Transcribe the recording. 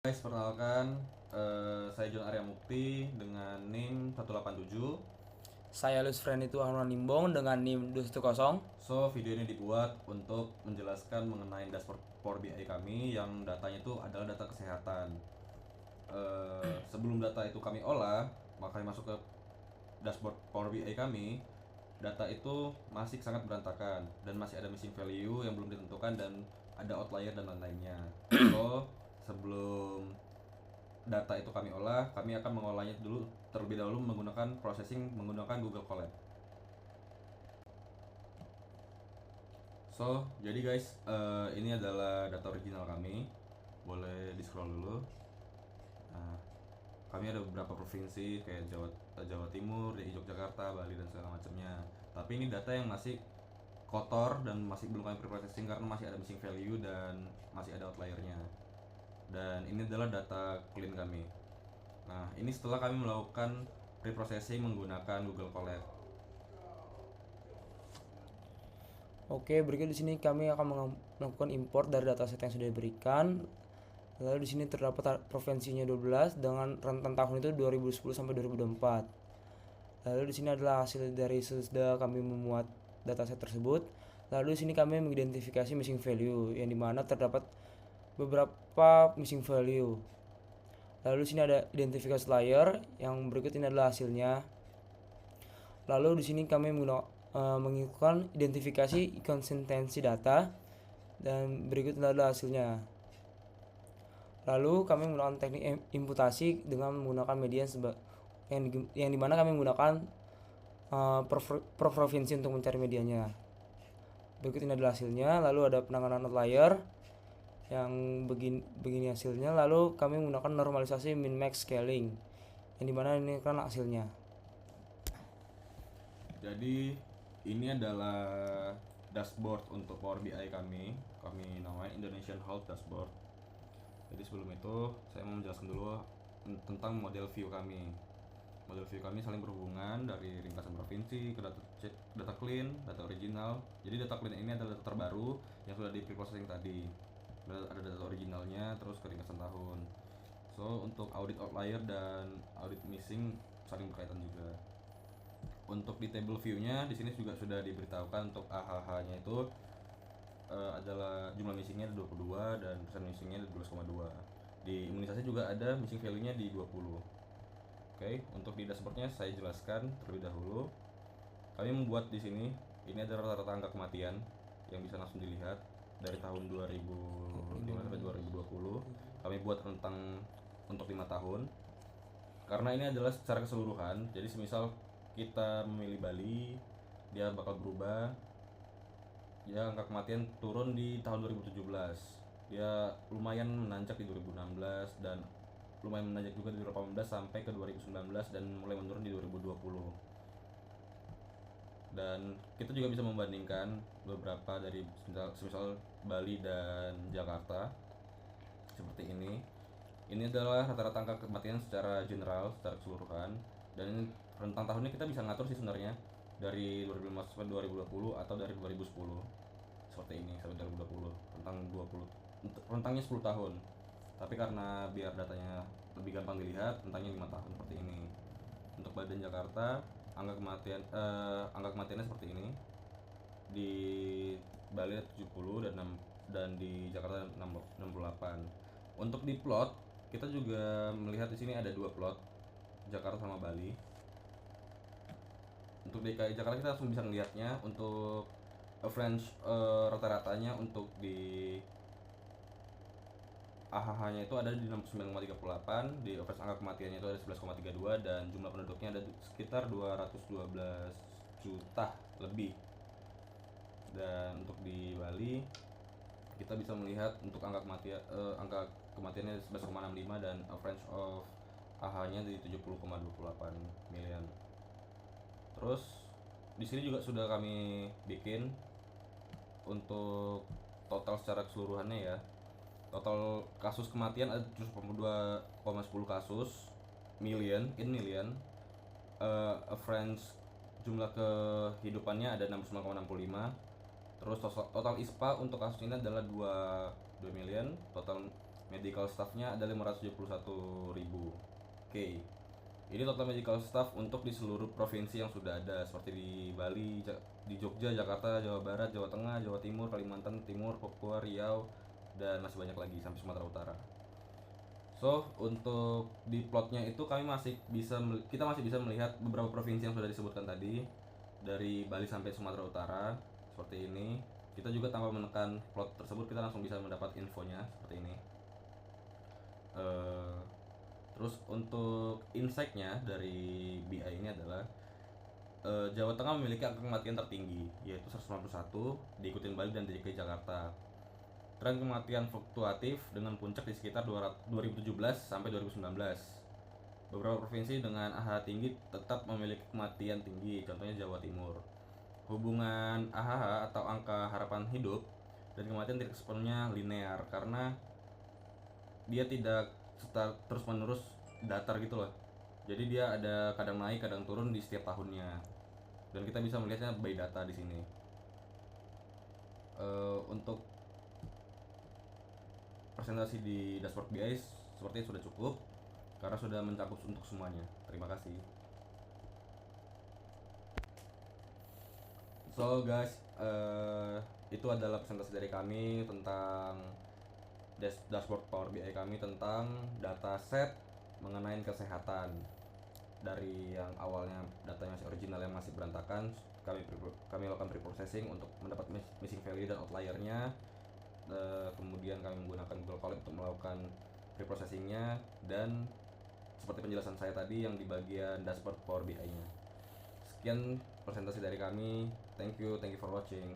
Guys, perkenalkan, saya John Arya Mukti dengan NIM 187. Saya Lus Friend itu Harman Limbong dengan NIM 210. So, video ini dibuat untuk menjelaskan mengenai dashboard Power BI kami yang datanya itu adalah data kesehatan. Sebelum data itu kami olah, maka kami masuk ke dashboard Power BI kami. Data itu masih sangat berantakan dan masih ada missing value yang belum ditentukan dan ada outlier dan lain-lainnya. So, sebelum data itu kami olah, kami akan mengolahnya dulu terlebih dahulu menggunakan processing menggunakan Google Colab. So, jadi guys, ini adalah data original kami. Boleh di scroll dulu. Nah, kami ada beberapa provinsi kayak Jawa Timur, DKI Yogyakarta, Bali dan segala macamnya. Tapi ini data yang masih kotor dan masih belum kami pre-processing karena masih ada missing value dan masih ada outliernya. Dan ini adalah data clean kami. Nah, ini setelah kami melakukan pre-processing menggunakan Google Colab. Oke, berikut di sini kami akan melakukan import dari dataset yang sudah diberikan. Lalu di sini terdapat provinsinya 12 dengan rentan tahun itu 2010 sampai 2024. Lalu di sini adalah hasil dari sesudah kami memuat dataset tersebut. Lalu di sini kami mengidentifikasi missing value yang dimana terdapat beberapa missing value. Lalu di sini ada identifikasi layer yang berikut ini adalah hasilnya. Lalu di sini kami mengikuti identifikasi konsistensi data dan berikut adalah hasilnya. Lalu kami menggunakan teknik imputasi dengan menggunakan media yang dimana kami menggunakan per provinsi untuk mencari medianya. Berikut ini adalah hasilnya. Lalu ada penanganan outlier yang begini hasilnya. Lalu kami menggunakan normalisasi min max scaling yang dimana ini kan hasilnya. Jadi ini adalah dashboard untuk Power BI kami. Kami namanya Indonesian Health Dashboard. Jadi sebelum itu saya mau menjelaskan dulu tentang model view kami. Model view kami saling berhubungan dari ringkasan provinsi ke data clean, data original. Jadi data clean ini adalah data terbaru yang sudah di pre-processing tadi. Ada data originalnya terus ke ringkasan tahun. So untuk audit outlier dan audit missing saling berkaitan juga. Untuk di table view-nya di sini juga sudah diberitahukan untuk AHH-nya itu adalah jumlah missingnya ada 22 dan persen missingnya ada 12,2. Di imunisasi juga ada missing value-nya di 20. Oke, untuk di dashboard-nya saya jelaskan terlebih dahulu. Kami membuat di sini ini ada rata-rata angka kematian yang bisa langsung dilihat dari tahun 2005 sampai 2020. Kami buat rentang untuk 5 tahun. Karena ini adalah secara keseluruhan. Jadi semisal kita memilih Bali, dia bakal berubah. Ya, angka kematian turun di tahun 2017. Dia lumayan menanjak di 2016 dan lumayan menanjak juga di 2018 sampai ke 2019 dan mulai menurun di 2020. Dan kita juga bisa membandingkan beberapa dari semisal Bali dan Jakarta seperti ini. Ini adalah rata-rata angka kematian secara general, secara keseluruhan. Dan ini rentang tahunnya kita bisa ngatur sih sebenarnya dari 2015 sampai 2020 atau dari 2010 seperti ini sampai 2020 rentangnya 10 tahun. Tapi karena biar datanya lebih gampang dilihat, rentangnya 5 tahun seperti ini. Untuk Badan Jakarta, angka kematiannya seperti ini. Di Bali 70 dan di Jakarta 68. Untuk di plot, kita juga melihat di sini ada dua plot, Jakarta sama Bali. Untuk DKI Jakarta kita langsung bisa melihatnya untuk average rata-ratanya untuk di AHH-nya itu ada di 69,38, di average angka kematiannya itu ada 11,32 dan jumlah penduduknya ada sekitar 212 juta lebih. Dan untuk di Bali kita bisa melihat untuk angka kematiannya 11,65 dan average of AH-nya di 70,28 miliar. Terus di sini juga sudah kami bikin untuk total secara keseluruhannya ya. Total kasus kematian ada 72,10 kasus million. Average jumlah kehidupannya ada 69,65. Terus total ISPA untuk kasus ini adalah 2 million. Total medical staffnya ada 571.000. Oke, ini total medical staff untuk di seluruh provinsi yang sudah ada, seperti di Bali, di Jogja, Jakarta, Jawa Barat, Jawa Tengah, Jawa Timur, Kalimantan Timur, Papua, Riau, dan masih banyak lagi sampai Sumatera Utara. So, untuk di plotnya itu kita masih bisa melihat beberapa provinsi yang sudah disebutkan tadi, dari Bali sampai Sumatera Utara seperti ini. Kita juga tanpa menekan plot tersebut kita langsung bisa mendapat infonya seperti ini. Terus untuk insight-nya dari BI ini adalah Jawa Tengah memiliki angka kematian tertinggi, yaitu 191, diikutin Bali dan DKI Jakarta. Tren kematian fluktuatif dengan puncak di sekitar 2017 sampai 2019. Beberapa provinsi dengan AHH tinggi tetap memiliki kematian tinggi, contohnya Jawa Timur. Hubungan AHH atau angka harapan hidup dan kematian tidak sepenuhnya linear, karena dia tidak terus menerus datar gitu loh. Jadi dia ada kadang naik kadang turun di setiap tahunnya, dan kita bisa melihatnya by data di sini. Untuk presentasi di dashboard BI sepertinya sudah cukup karena sudah mencakup untuk semuanya. Terima kasih. So guys, itu adalah presentasi dari kami tentang dashboard Power BI kami tentang dataset mengenai kesehatan. Dari yang awalnya datanya masih original yang masih berantakan, kami lakukan preprocessing untuk mendapat missing value dan outliernya. Kemudian kami menggunakan Google Colab untuk melakukan preprocessingnya, dan seperti penjelasan saya tadi yang di bagian dashboard Power BI nya. Sekian presentasi dari kami. Thank you for watching.